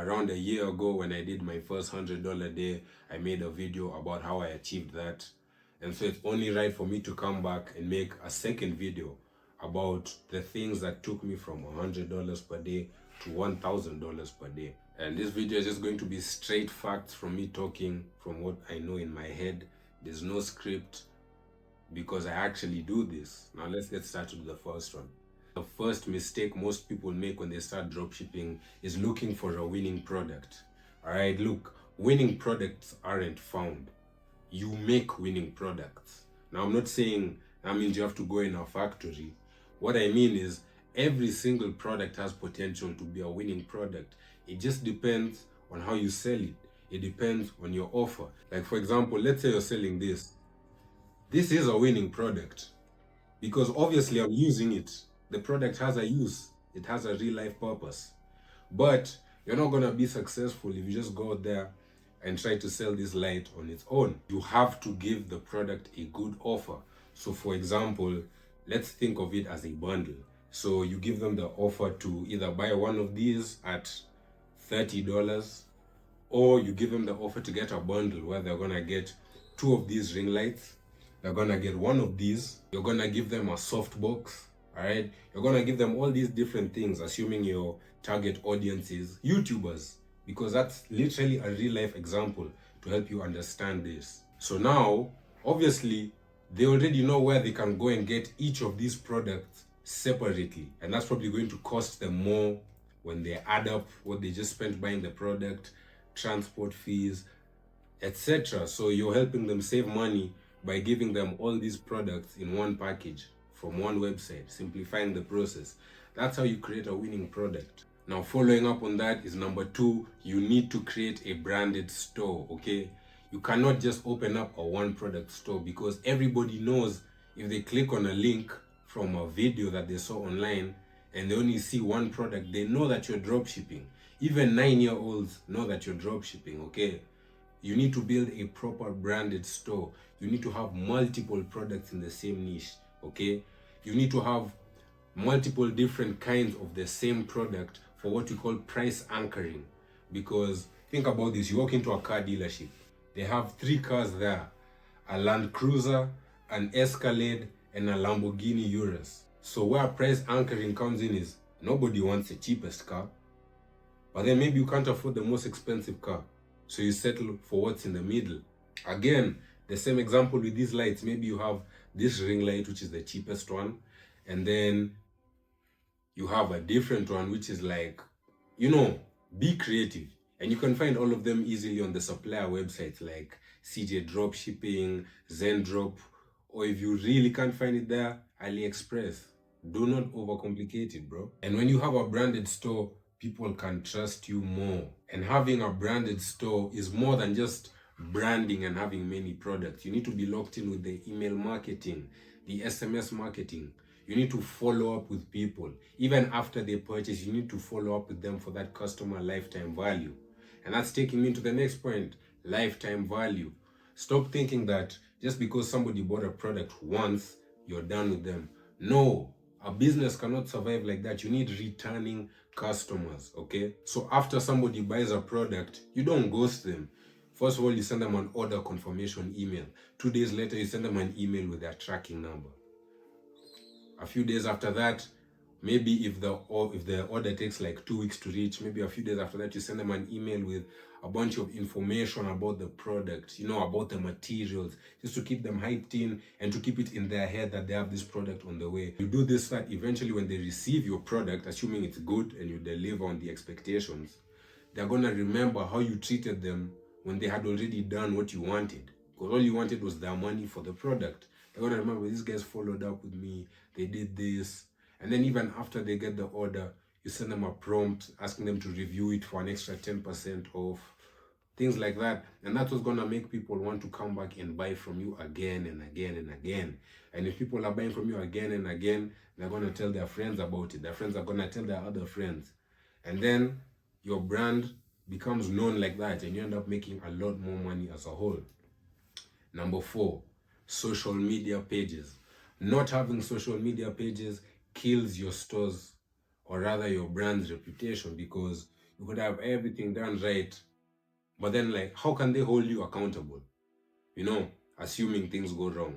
around a year ago when I did my first $100 day, I made a video about how I achieved that. And so it's only right for me to come back and make a second video about the things that took me from $100 per day to $1,000 per day. And this video is just going to be straight facts from me talking from what I know in my head. There's no script because I actually do this. Now let's get started with the first one. The first mistake most people make when they start dropshipping is looking for a winning product. All right, look, winning products aren't found. You make winning products. Now, I'm not saying that means you have to go in a factory. What I mean is every single product has potential to be a winning product. It just depends on how you sell it. It depends on your offer. Like, for example, let's say you're selling this. This is a winning product because obviously I'm using it. The product has a use. It has a real life purpose. But you're not going to be successful if you just go out there and try to sell this light on its own. You have to give the product a good offer. So for example, let's think of it as a bundle. So you give them the offer to either buy one of these at $30, or you give them the offer to get a bundle where they're going to get 2 of these ring lights. They're going to get 1 of these. You're going to give them a softbox. All right, you're gonna give them all these different things, assuming your target audience is YouTubers, because that's literally a real life example to help you understand this. So now, obviously, they already know where they can go and get each of these products separately, and that's probably going to cost them more when they add up what they just spent buying the product, transport fees, etc. So you're helping them save money by giving them all these products in one package from one website, simplifying the process. That's how you create a winning product. Now, following up on that is number 2, you need to create a branded store, okay? You cannot just open up a one product store because everybody knows if they click on a link from a video that they saw online and they only see one product, they know that you're dropshipping. Even 9-year-olds know that you're dropshipping, okay? You need to build a proper branded store. You need to have multiple products in the same niche, okay? You need to have multiple different kinds of the same product for what we call price anchoring. Because think about this, you walk into a car dealership, they have 3 cars there, a Land Cruiser, an Escalade, and a Lamborghini Urus. So where price anchoring comes in is nobody wants the cheapest car, but then maybe you can't afford the most expensive car, so you settle for what's in the middle. Again, the same example with these lights. Maybe you have this ring light, which is the cheapest one, and then you have a different one, which is like, be creative. And you can find all of them easily on the supplier websites like CJ Dropshipping, Zendrop, or if you really can't find it there, AliExpress. Do not overcomplicate it, bro. And when you have a branded store, people can trust you more. And having a branded store is more than just branding and having many products. You need to be locked in with the email marketing, the SMS marketing. You need to follow up with people. Even after they purchase, you need to follow up with them for that customer lifetime value. And that's taking me to the next point, lifetime value. Stop thinking that just because somebody bought a product once, you're done with them. No, a business cannot survive like that. You need returning customers, okay? So after somebody buys a product, you don't ghost them. First of all, you send them an order confirmation email. 2 days later, you send them an email with their tracking number. A few days after that, maybe if the order takes like 2 weeks to reach, maybe a few days after that, you send them an email with a bunch of information about the product, about the materials, just to keep them hyped in and to keep it in their head that they have this product on the way. You do this so that eventually when they receive your product, assuming it's good and you deliver on the expectations, they're going to remember how you treated them when they had already done what you wanted. Because all you wanted was their money for the product. They're going to remember, these guys followed up with me, they did this. And then even after they get the order, you send them a prompt asking them to review it for an extra 10% off, things like that. And that's what's going to make people want to come back and buy from you again and again and again. And if people are buying from you again and again, they're going to tell their friends about it. Their friends are going to tell their other friends. And then your brand becomes known like that, and you end up making a lot more money as a whole. Number 4, social media pages. Not having social media pages kills your stores, or rather your brand's reputation, because You could have everything done right. But then, like, how can they hold you accountable? You know, assuming things go wrong.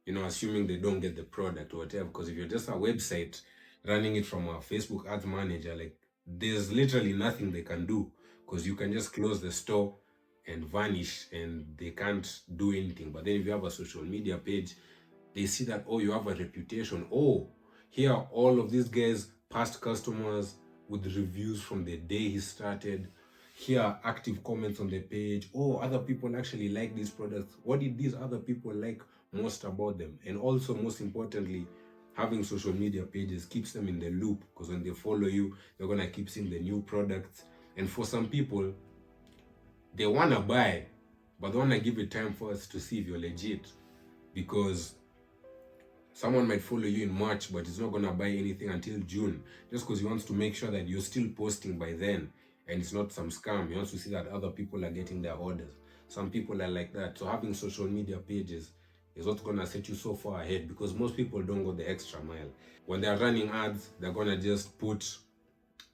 You know, assuming they don't get the product or whatever. Because if you're just a website running it from a Facebook ads manager, like, there's literally nothing they can do, because you can just close the store and vanish and they can't do anything. But then if you have a social media page, they see that, oh, you have a reputation. Oh, here are all of these guys, past customers with reviews from the day he started. Here are active comments on the page. Oh, other people actually like these products. What did these other people like most about them? And also, most importantly, having social media pages keeps them in the loop, because when they follow you, they're gonna keep seeing the new products. And for some people, they wanna buy, but they wanna give it time first to see if you're legit, because someone might follow you in March, but is not gonna buy anything until June, just because he wants to make sure that you're still posting by then and it's not some scam. He wants to see that other people are getting their orders. Some people are like that. So having social media pages is what's gonna set you so far ahead, because most people don't go the extra mile. When they're running ads, they're gonna just put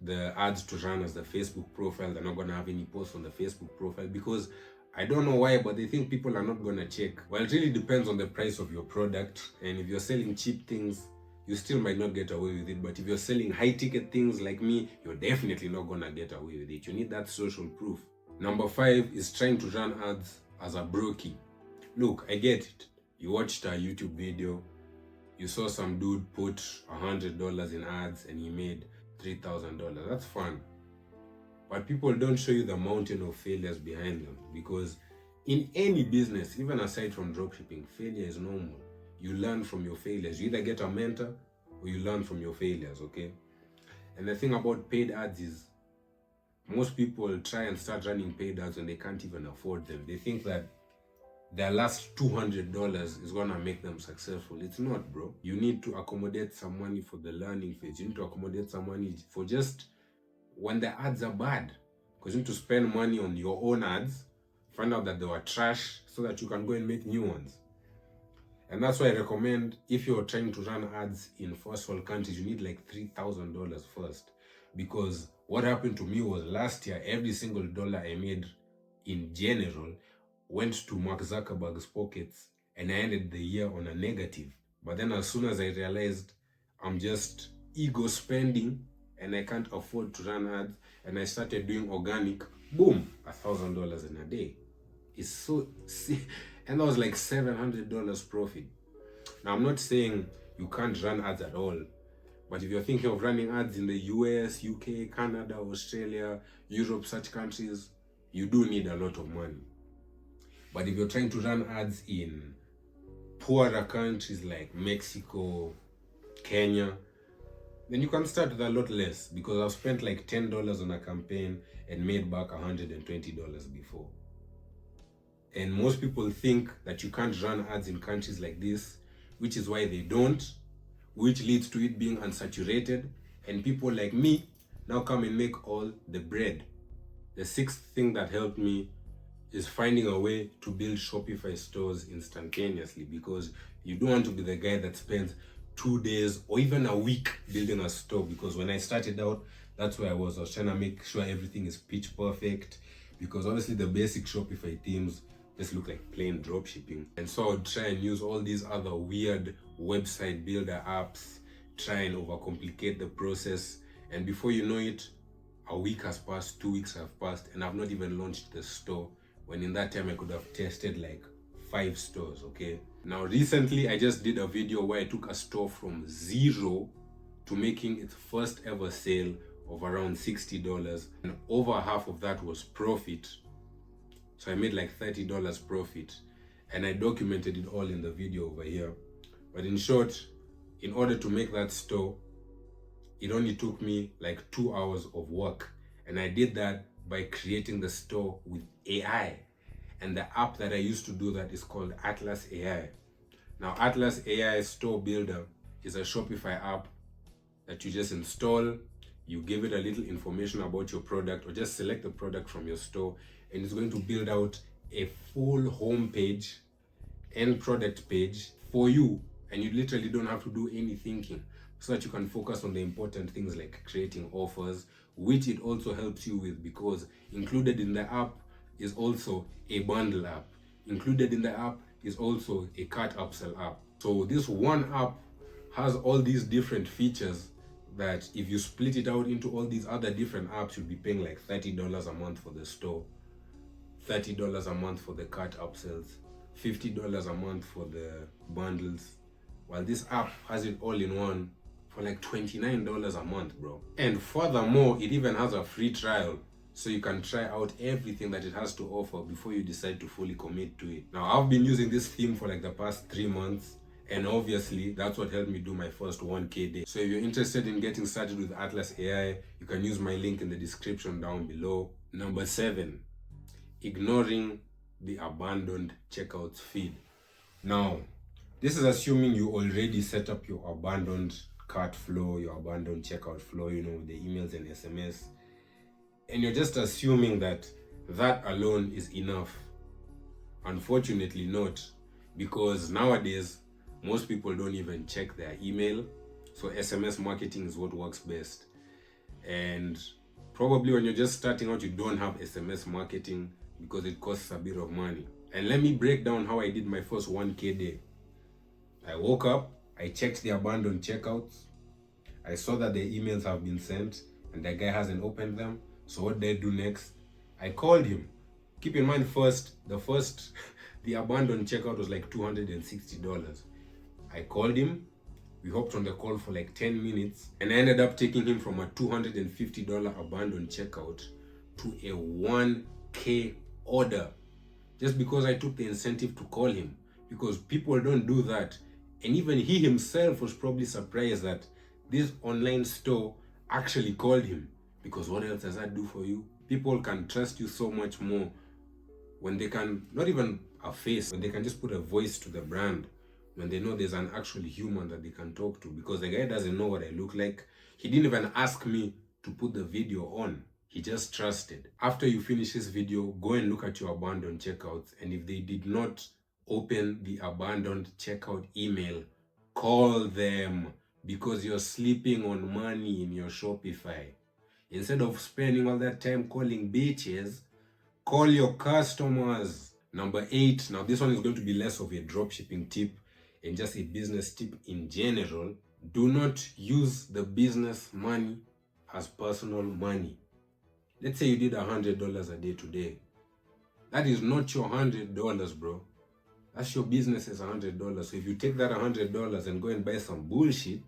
the ads to run as the Facebook profile. They're not gonna have any posts on the Facebook profile, because I don't know why, but they think people are not gonna check. Well, it really depends on the price of your product, and if you're selling cheap things, you still might not get away with it. But if you're selling high ticket things like me, you're definitely not gonna get away with it. You need that social proof. Number 5 is trying to run ads as a brokey. Look, I get it. You watched a YouTube video, you saw some dude put $100 in ads and he made $3,000. That's fun. But people don't show you the mountain of failures behind them, because in any business, even aside from dropshipping, failure is normal. You learn from your failures. You either get a mentor or you learn from your failures, okay? And the thing about paid ads is, most people try and start running paid ads when they can't even afford them. They think that their last $200 is gonna make them successful. It's not, bro. You need to accommodate some money for the learning phase. You need to accommodate some money for just when the ads are bad, because you need to spend money on your own ads, find out that they were trash, so that you can go and make new ones. And that's why I recommend, if you're trying to run ads in first world countries, you need like $3,000 first. Because what happened to me was, last year, every single dollar I made in general went to Mark Zuckerberg's pockets, and I ended the year on a negative. But then as soon as I realized I'm just ego spending and I can't afford to run ads, and I started doing organic, boom, $1,000 in a day. It's so, and that was like $700 profit. Now, I'm not saying you can't run ads at all, but if you're thinking of running ads in the US, UK, Canada, Australia, Europe, such countries, you do need a lot of money. But if you're trying to run ads in poorer countries like Mexico, Kenya, then you can start with a lot less, because I've spent like $10 on a campaign and made back $120 before. And most people think that you can't run ads in countries like this, which is why they don't, which leads to it being unsaturated, and people like me now come and make all the bread. The 6th thing that helped me is finding a way to build Shopify stores instantaneously, because you don't want to be the guy that spends 2 days or even a week building a store. Because when I started out, that's where I was trying to make sure everything is pitch perfect, because obviously the basic Shopify themes just look like plain dropshipping. And so I would try and use all these other weird website builder apps, try and overcomplicate the process, and before you know it, a week has passed, 2 weeks have passed, and I've not even launched the store, when in that time I could have tested like 5 stores, okay? Now recently I just did a video where I took a store from zero to making its first ever sale of around $60, and over half of that was profit. So I made like $30 profit, and I documented it all in the video over here. But in short, in order to make that store, it only took me like 2 hours of work, and I did that by creating the store with AI. And the app that I used to do that is called Atlas AI. Now, Atlas AI Store Builder is a Shopify app that you just install. You give it a little information about your product, or just select the product from your store, and it's going to build out a full home page and product page for you. And you literally don't have to do any thinking. so that you can focus on the important things like creating offers, which it also helps you with, because included in the app is also a bundle app. Included in the app is also a cart upsell app. So this one app has all these different features that if you split it out into all these other different apps, you'll be paying like $30 a month for the store, $30 a month for the cart upsells, $50 a month for the bundles, while this app has it all in one for like $29 a month, bro. And furthermore, it even has a free trial, so you can try out everything that it has to offer before you decide to fully commit to it. Now, I've been using this theme for like the past 3 months, and obviously that's what helped me do my first 1K day. So if you're interested in getting started with Atlas AI, you can use my link in the description down below. Number 7, ignoring the abandoned checkouts feed. Now, this is assuming you already set up your abandoned cart flow, your abandoned checkout flow, you know, the emails and SMS. And you're just assuming that that alone is enough. Unfortunately not, because nowadays, most people don't even check their email. So SMS marketing is what works best. And probably when you're just starting out, you don't have SMS marketing because it costs a bit of money. And let me break down how I did my first 1K day. I woke up, I checked the abandoned checkouts. I saw that the emails have been sent and the guy hasn't opened them. So what did I do next? I called him. Keep in mind the abandoned checkout was like $260. I called him. We hopped on the call for like 10 minutes and I ended up taking him from a $250 abandoned checkout to a 1K order, just because I took the incentive to call him, because people don't do that. And even he himself was probably surprised that this online store actually called him, because what else does that do for you? People can trust you so much more when they can, not even a face, when they can just put a voice to the brand, when they know there's an actual human that they can talk to, because the guy doesn't know what I look like. He didn't even ask me to put the video on. He just trusted. After you finish this video, go and look at your abandoned checkouts, and if they did not open the abandoned checkout email, call them, because you're sleeping on money in your Shopify. Instead of spending all that time calling bitches, call your customers. Number 8, now this one is going to be less of a dropshipping tip and just a business tip in general. Do not use the business money as personal money. Let's say you did $100 a day today. That is not your $100, bro. That's your business's $100. So if you take that $100 and go and buy some bullshit,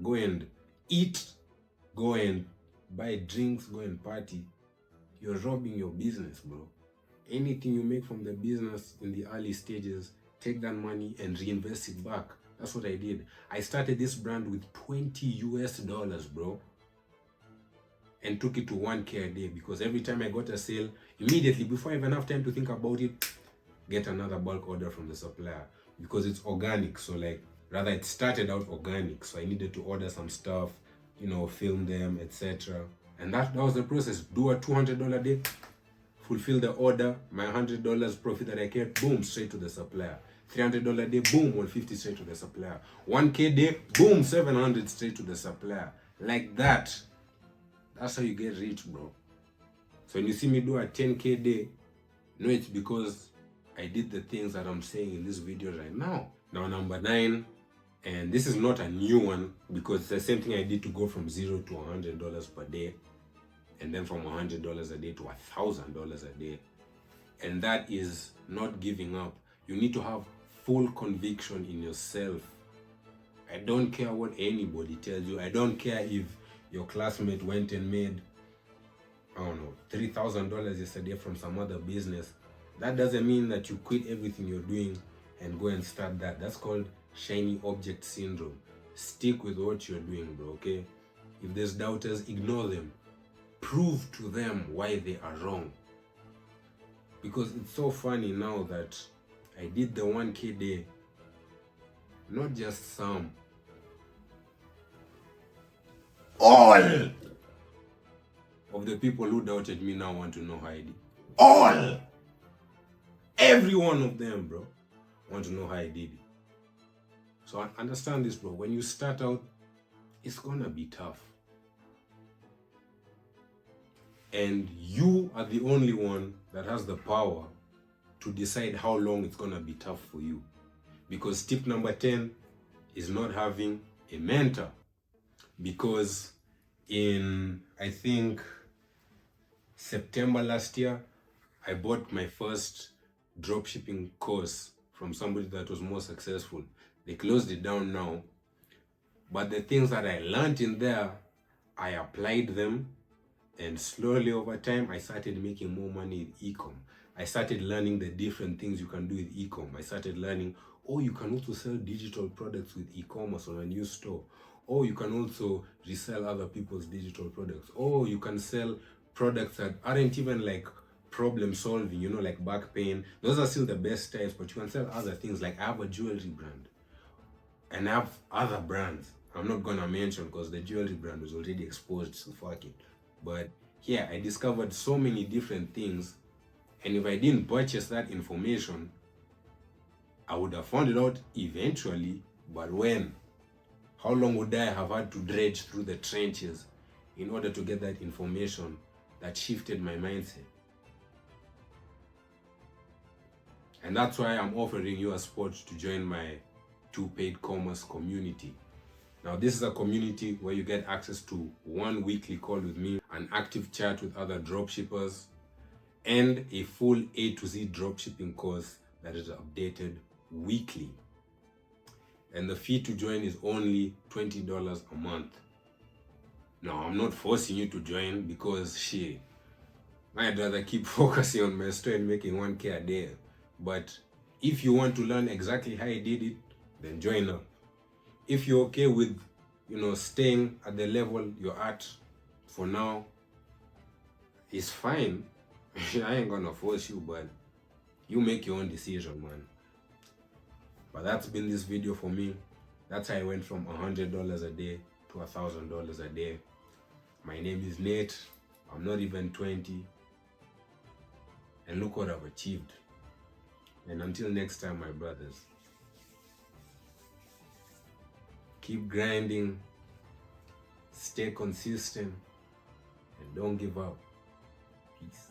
go and eat, go and buy drinks, go and party, you're robbing your business, bro. Anything you make from the business in the early stages, take that money and reinvest it back. That's what I did. I started this brand with $20, bro, and took it to 1K a day, because every time I got a sale, immediately, before I even have time to think about it, get another bulk order from the supplier, because it's organic. So like, rather, it started out organic, so I needed to order some stuff, you know, film them, etc. And that was the process. Do a $200 day, fulfill the order, my $100 profit that I kept, boom, straight to the supplier. $300 day, boom, $150 straight to the supplier. 1K day, boom, $700 straight to the supplier. Like that. That's how you get rich, bro. So when you see me do a 10K day, know it's because I did the things that I'm saying in this video right now. Now, number 9, and this is not a new one, because it's the same thing I did to go from $0 to $100 per day, and then from $100 a day to $1,000 a day. And that is not giving up. You need to have full conviction in yourself. I don't care what anybody tells you. I don't care if your classmate went and made, I don't know, $3,000 yesterday from some other business. That doesn't mean that you quit everything you're doing and go and start that. That's called shiny object syndrome. Stick with what you're doing, bro, okay? If there's doubters, ignore them. Prove to them why they are wrong. Because it's so funny now that I did the 1K day, not just some, all of the people who doubted me now want to know how I did. All! Every one of them, bro, want to know how I did it. So understand this, bro. When you start out, it's gonna be tough. And you are the only one that has the power to decide how long it's gonna be tough for you. Because tip number 10 is not having a mentor. Because in, I think, September last year, I bought my first dropshipping course from somebody that was more successful. They closed it down now. But the things that I learned in there, I applied them, and slowly over time, I started making more money with e-com. I started learning the different things you can do with e-com. I started learning, oh, you can also sell digital products with e-commerce on a new store. Oh, you can also resell other people's digital products. Oh, you can sell products that aren't even like problem solving, you know, like back pain. Those are still the best types, but you can sell other things. Like I have a jewelry brand and I have other brands I'm not gonna mention because the jewelry brand was already exposed, so fuck it. But yeah, I discovered so many different things, and if I didn't purchase that information, I would have found it out eventually. But when? How long would I have had to dredge through the trenches in order to get that information that shifted my mindset? And that's why I'm offering you a spot to join my 2 paid commerce community. Now, this is a community where you get access to 1 weekly call with me, an active chat with other dropshippers, and a full A to Z dropshipping course that is updated weekly. And the fee to join is only $20 a month. Now, I'm not forcing you to join because shit, I'd rather keep focusing on my store and making 1K a day. But if you want to learn exactly how I did it, then join up. If you're okay with, staying at the level you're at for now, it's fine. I ain't gonna force you, but you make your own decision, man. But that's been this video for me. That's how I went from $100 a day to $1,000 a day. My name is Nate. I'm not even 20. And look what I've achieved. And until next time, my brothers, keep grinding, stay consistent, and don't give up. Peace.